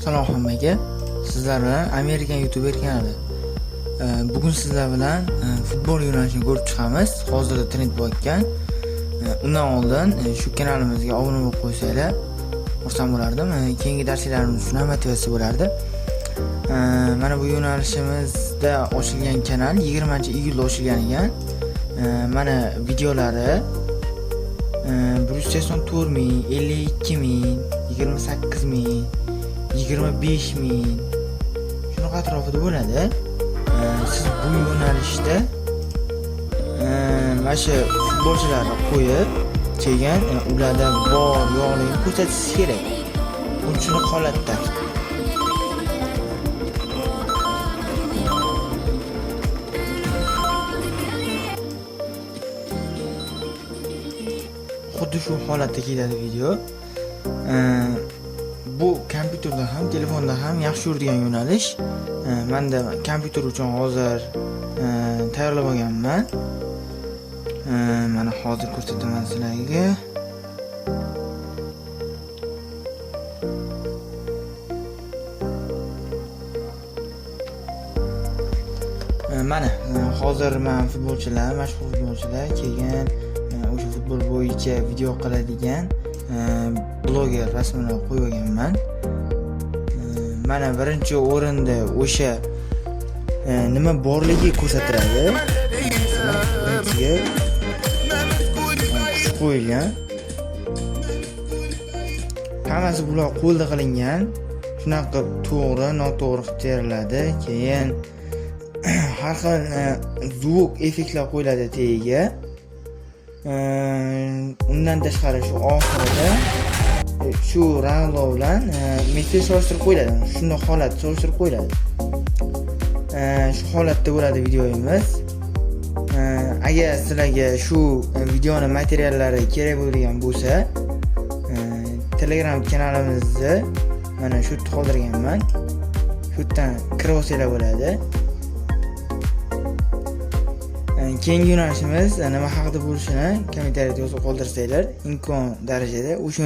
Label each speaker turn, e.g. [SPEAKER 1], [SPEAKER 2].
[SPEAKER 1] Salom hammaga. Sizlar bilan Amerikan YouTuber kanali. Bugun sizlar bilan futbol yo'nalishini ko'rib chiqamiz. Hozirda trend bo'layotgan. Undan oldin shu kanalimizga obuna bo'lib qo'ysanglar, xursand bo'lardim. Keyingi darslarimiz uchun ham motivatsiya bo'lardi. Mana bu yo'nalishimizda ochilgan kanal 20-iyulda ochilgan ekan. Mana videolari 184.000, 52.000, 28.000, 25.000 shunaqa atrofida bo'ladi. Siz bu yo'nalishda mana shu futbolchilarni qo'yib, keyin ularda bor yo'qligini ko'rsatishingiz kerak. Uchun holatda xuddi shu holatda ketadi video. Bu kompyuterda ham, telefonda ham yaxshi yuradigan yo'nalish. Menda kompyuter uchun hozir tayyorlab olganman. Mana hozir ko'rsataman sizlarga. Mana hozir men futbolchilar, mashhur futbolchilar keyin o'sha futbol bo'yicha video qiladigan bloger rasmini qo'yib olganman. Mana birinchi o'rinda o'sha nima borligi ko'rsatiladi. Birinchiga qo'yilgan. Hammasi bular qo'lda qilingan. Shunaqa to'g'ri, noto'g'ri qilib teriladi. Keyin har xil zvuk effektlar qo'yiladi tagiga. Undan tashqari shu oxirida shu Ronaldo bilan Messi solishtirib qo'yiladi. Shunday holat solishtirib qo'yiladi. Shu holatda bo'ladi videomiz. Agar sizlarga shu videoni materiallari kerak bo'lgan bo'lsa, Telegram kanalimizni mana shu yerda qoldirganman. Shu yerdan kirib olsanglar bo'ladi. Keyingi yo'nalishimiz nima haqida bo'lishini kommentariyada yozib qoldirsanglar, imkon darajada o'sha